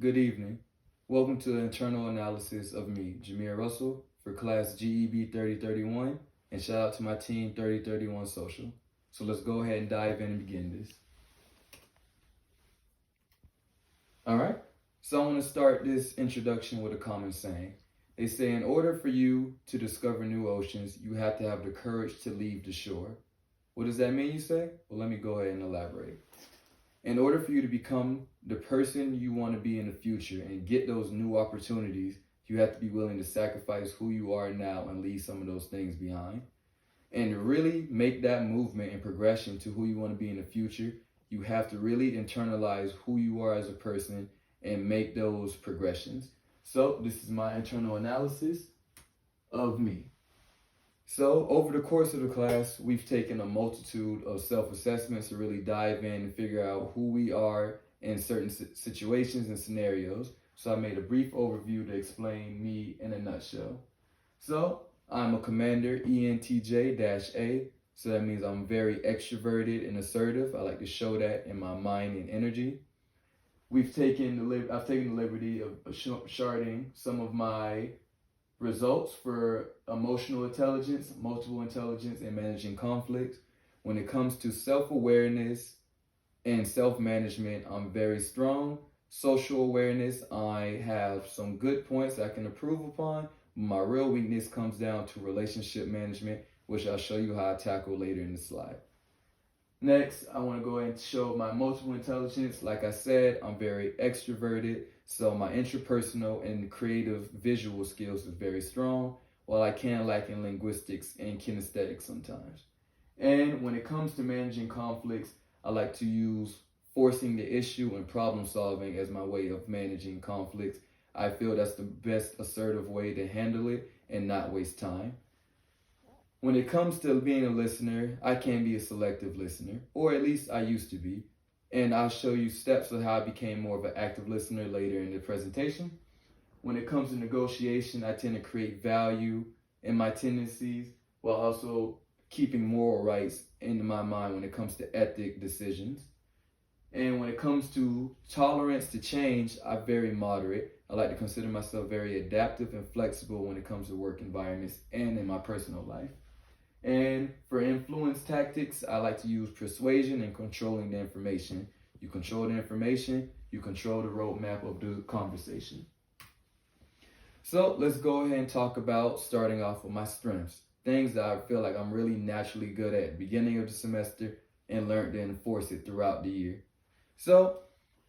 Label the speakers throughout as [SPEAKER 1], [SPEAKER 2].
[SPEAKER 1] Good evening. Welcome to the internal analysis of me, Jameer Russell, for class GEB 3031, and shout out to my team 3031 Social. So let's go ahead and dive in and begin this. All right. So I want to start this introduction with a common saying. They say in order for you to discover new oceans, you have to have the courage to leave the shore. What does that mean, you say? Well, let me go ahead and elaborate. In order for you to become the person you want to be in the future and get those new opportunities, you have to be willing to sacrifice who you are now and leave some of those things behind. And to really make that movement and progression to who you want to be in the future, you have to really internalize who you are as a person and make those progressions. So this is my internal analysis of me. So over the course of the class, we've taken a multitude of self-assessments to really dive in and figure out who we are in certain situations and scenarios. So I made a brief overview to explain me in a nutshell. So I'm a commander, ENTJ-A. So that means I'm very extroverted and assertive. I like to show that in my mind and energy. I've taken the liberty of charting some of my results for emotional intelligence, multiple intelligence, and managing conflicts. When it comes to self-awareness and self-management, I'm very strong. Social awareness, I have some good points I can improve upon. My real weakness comes down to relationship management, which I'll show you how I tackle later in the slide. Next, I want to go ahead and show my multiple intelligence. Like I said, I'm very extroverted, so my interpersonal and creative visual skills is very strong, while I can lack in linguistics and kinesthetics sometimes. And when it comes to managing conflicts, I like to use forcing the issue and problem solving as my way of managing conflicts. I feel that's the best assertive way to handle it and not waste time. When it comes to being a listener, I can be a selective listener, or at least I used to be. And I'll show you steps of how I became more of an active listener later in the presentation. When it comes to negotiation, I tend to create value in my tendencies while also keeping moral rights in my mind when it comes to ethic decisions. And when it comes to tolerance to change, I'm very moderate. I like to consider myself very adaptive and flexible when it comes to work environments and in my personal life. And for influence tactics, I like to use persuasion and controlling the information. You control the information, you control the roadmap of the conversation. So let's go ahead and talk about starting off with my strengths. Things that I feel like I'm really naturally good at the beginning of the semester and learned to enforce it throughout the year. So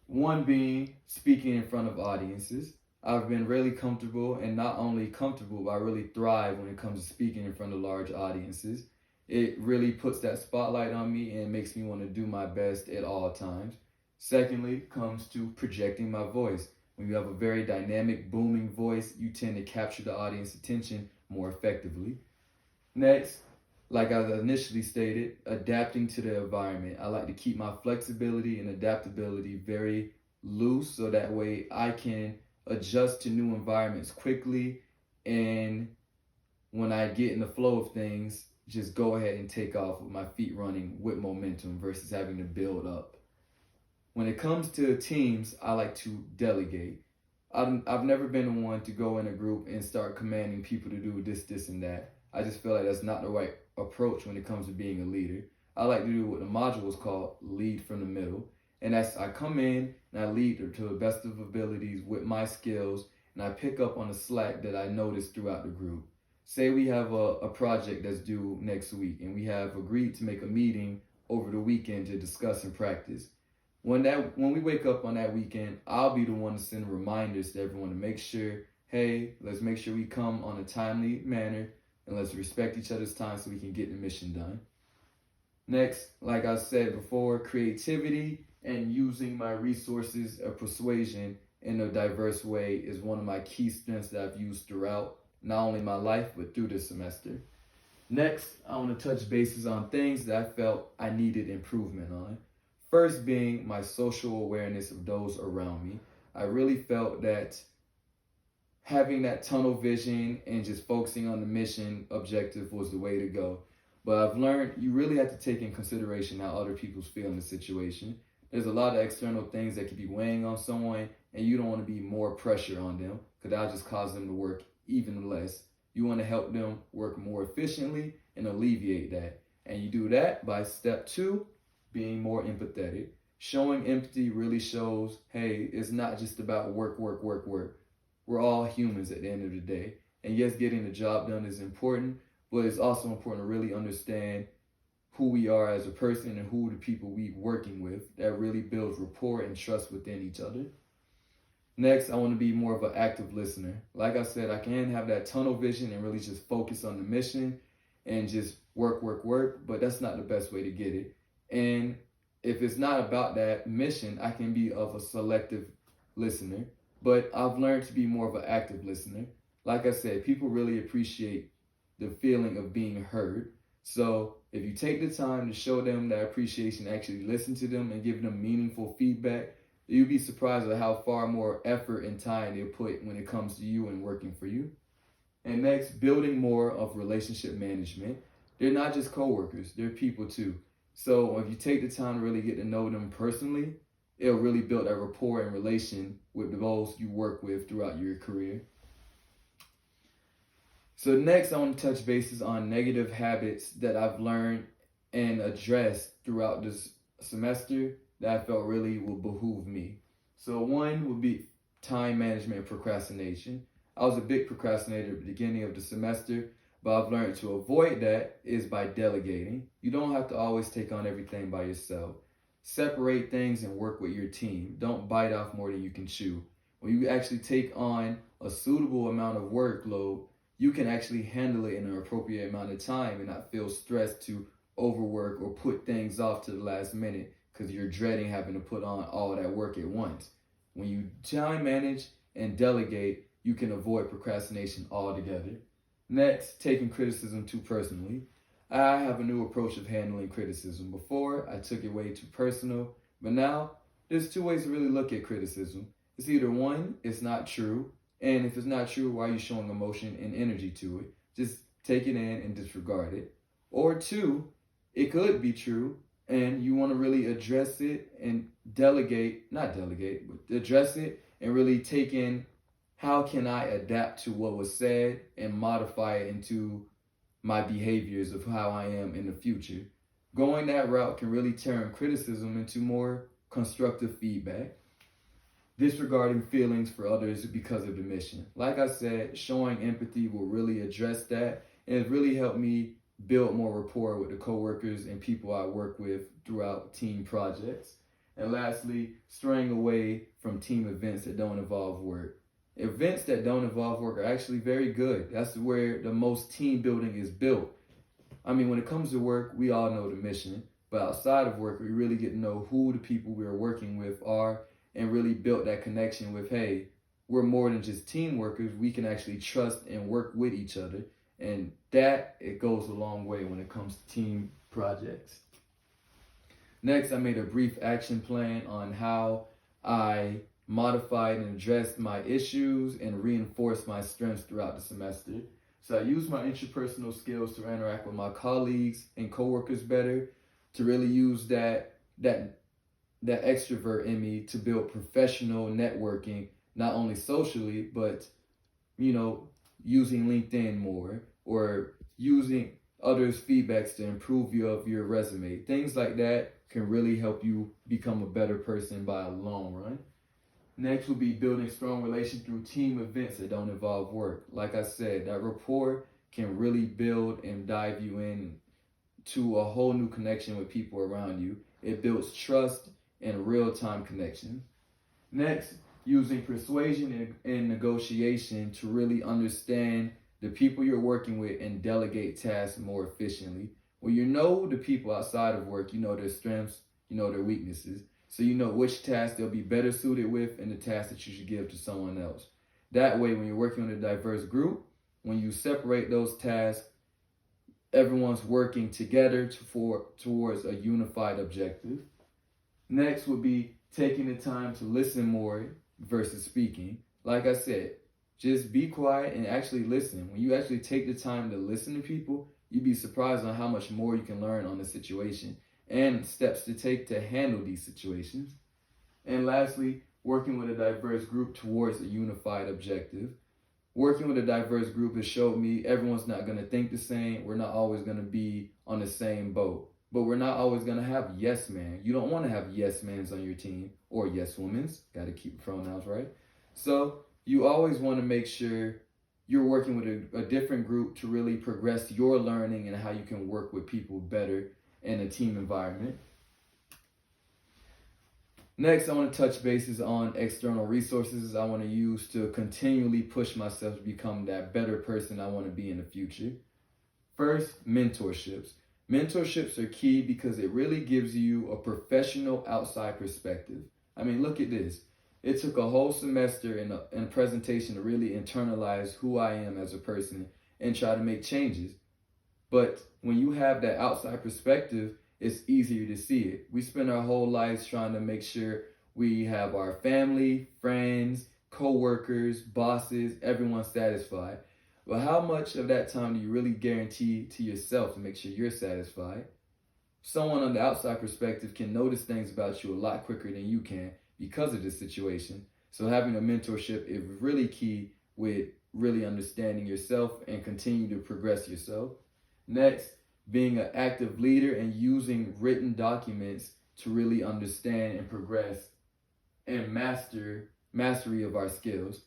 [SPEAKER 1] one being speaking in front of audiences. I've been really comfortable, and not only comfortable, but I really thrive when it comes to speaking in front of large audiences. It really puts that spotlight on me and makes me want to do my best at all times. Secondly, comes to projecting my voice. When you have a very dynamic, booming voice, you tend to capture the audience attention more effectively. Next, like I initially stated, adapting to the environment. I like to keep my flexibility and adaptability very loose so that way I can adjust to new environments quickly, and when I get in the flow of things, just go ahead and take off with my feet running with momentum versus having to build up. When it comes to teams, I like to delegate. I've never been the one to go in a group and start commanding people to do this, and that. I just feel like that's not the right approach when it comes to being a leader. I like to do what the module is called lead from the middle. And that's I come in and I lead to the best of abilities with my skills, and I pick up on the slack that I notice throughout the group. Say we have a project that's due next week, and we have agreed to make a meeting over the weekend to discuss and practice. When we wake up on that weekend, I'll be the one to send reminders to everyone to make sure, hey, let's make sure we come on a timely manner and let's respect each other's time so we can get the mission done. Next, like I said before, creativity and using my resources of persuasion in a diverse way is one of my key strengths that I've used throughout not only my life but through this semester. Next, I want to touch bases on things that I felt I needed improvement on. First being my social awareness of those around me. I really felt that having that tunnel vision and just focusing on the mission objective was the way to go. But I've learned you really have to take in consideration how other people feel in the situation. There's a lot of external things that could be weighing on someone, and you don't want to be more pressure on them because that'll just cause them to work even less. You want to help them work more efficiently and alleviate that. And you do that by step 2, being more empathetic. Showing empathy really shows, hey, it's not just about work, work, work, work. We're all humans at the end of the day. And yes, getting the job done is important, but it's also important to really understand who we are as a person and who the people we working with. That really builds rapport and trust within each other. Next, I want to be more of an active listener. Like I said, I can have that tunnel vision and really just focus on the mission and just work, work, work, but that's not the best way to get it. And if it's not about that mission, I can be of a selective listener, but I've learned to be more of an active listener. Like I said, people really appreciate the feeling of being heard. So if you take the time to show them that appreciation, actually listen to them and give them meaningful feedback, you'd be surprised at how far more effort and time they put when it comes to you and working for you. And next, building more of relationship management. They're not just coworkers, they're people too. So if you take the time to really get to know them personally, it'll really build that rapport and relation with those you work with throughout your career. So next, I want to touch bases on negative habits that I've learned and addressed throughout this semester that I felt really will behoove me. So one would be time management and procrastination. I was a big procrastinator at the beginning of the semester, but I've learned to avoid that is by delegating. You don't have to always take on everything by yourself. Separate things and work with your team. Don't bite off more than you can chew. When you actually take on a suitable amount of workload, you can actually handle it in an appropriate amount of time and not feel stressed to overwork or put things off to the last minute because you're dreading having to put on all that work at once. When you time manage and delegate, you can avoid procrastination altogether. Next, taking criticism too personally. I have a new approach of handling criticism. Before, I took it way too personal, but now there's 2 ways to really look at criticism. It's either 1, it's not true, and if it's not true, why are you showing emotion and energy to it? Just take it in and disregard it. Or 2, it could be true, and you want to really address it and address it and really take in how can I adapt to what was said and modify it into my behaviors of how I am in the future. Going that route can really turn criticism into more constructive feedback, disregarding feelings for others because of the mission. Like I said, showing empathy will really address that, and it's really helped me build more rapport with the coworkers and people I work with throughout team projects. And lastly, straying away from team events that don't involve work. Events that don't involve work are actually very good. That's where the most team building is built. I mean, when it comes to work, we all know the mission, but outside of work, we really get to know who the people we're working with are and really build that connection with, hey, we're more than just team workers. We can actually trust and work with each other. And that, it goes a long way when it comes to team projects. Next, I made a brief action plan on how I modified and addressed my issues and reinforced my strengths throughout the semester. So I used my interpersonal skills to interact with my colleagues and coworkers better, to really use that extrovert in me to build professional networking, not only socially, but, using LinkedIn more or using others' feedbacks to improve your resume. Things like that can really help you become a better person by a long run. Next will be building strong relations through team events that don't involve work. Like I said, that rapport can really build and dive you in to a whole new connection with people around you. It builds trust and real-time connection. Next, using persuasion and negotiation to really understand the people you're working with and delegate tasks more efficiently. When you know the people outside of work, you know their strengths, you know their weaknesses. So you know which tasks they'll be better suited with and the tasks that you should give to someone else. That way, when you're working with a diverse group, when you separate those tasks, everyone's working together towards a unified objective. Next would be taking the time to listen more versus speaking. Like I said, just be quiet and actually listen. When you actually take the time to listen to people, you'd be surprised on how much more you can learn on the situation. and steps to take to handle these situations. And lastly, working with a diverse group towards a unified objective. Working with a diverse group has showed me everyone's not going to think the same. We're not always going to be on the same boat. But we're not always going to have yes man. You don't want to have yes mans on your team or yes women's. Got to keep pronouns right. So you always want to make sure you're working with a different group to really progress your learning and how you can work with people better in a team environment. Next, I want to touch bases on external resources I want to use to continually push myself to become that better person I want to be in the future. First, mentorships. Mentorships are key because it really gives you a professional outside perspective. I mean, look at this. It took a whole semester in a presentation to really internalize who I am as a person and try to make changes. But when you have that outside perspective, it's easier to see it. We spend our whole lives trying to make sure we have our family, friends, co-workers, bosses, everyone satisfied. But how much of that time do you really guarantee to yourself to make sure you're satisfied? Someone on the outside perspective can notice things about you a lot quicker than you can because of this situation. So having a mentorship is really key with really understanding yourself and continue to progress yourself. Next, being an active leader and using written documents to really understand and progress and mastery of our skills.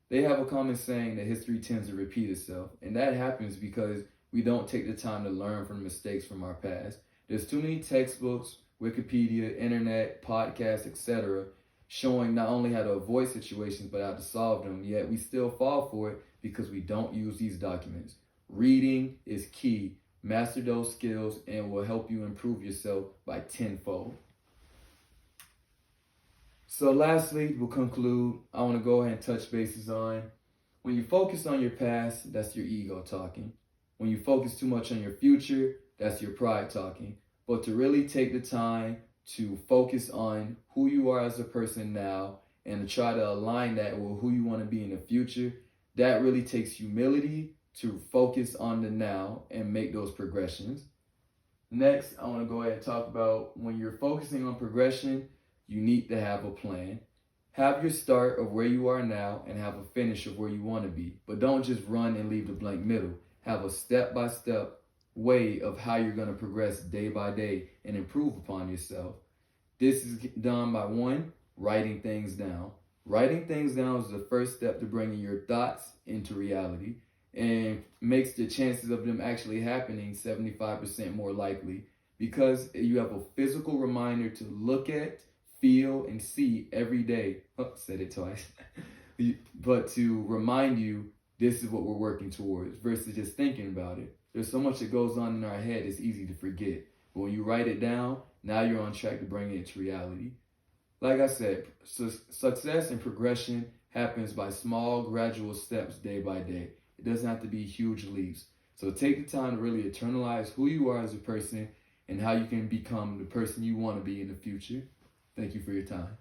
[SPEAKER 1] They have a common saying that history tends to repeat itself, and that happens because we don't take the time to learn from mistakes from our past. There's too many textbooks, Wikipedia, internet, podcasts, etc., showing not only how to avoid situations but how to solve them, yet we still fall for it because we don't use these documents. Reading is key. Master those skills and will help you improve yourself by tenfold. So lastly, we'll conclude. I want to go ahead and touch bases on when you focus on your past, that's your ego talking. When you focus too much on your future, that's your pride talking. But to really take the time to focus on who you are as a person now and to try to align that with who you want to be in the future, that really takes humility to focus on the now and make those progressions. Next, I want to go ahead and talk about when you're focusing on progression, you need to have a plan. Have your start of where you are now and have a finish of where you want to be. But don't just run and leave the blank middle. Have a step-by-step way of how you're going to progress day by day and improve upon yourself. This is done by one, writing things down. Writing things down is the first step to bringing your thoughts into reality and makes the chances of them actually happening 75% more likely because you have a physical reminder to look at, feel, and see every day. Oh, said it twice. But to remind you, this is what we're working towards versus just thinking about it. There's so much that goes on in our head, it's easy to forget. But when you write it down, now you're on track to bring it to reality. Like I said, success and progression happens by small, gradual steps day by day. It doesn't have to be huge leaps. So take the time to really internalize who you are as a person and how you can become the person you want to be in the future. Thank you for your time.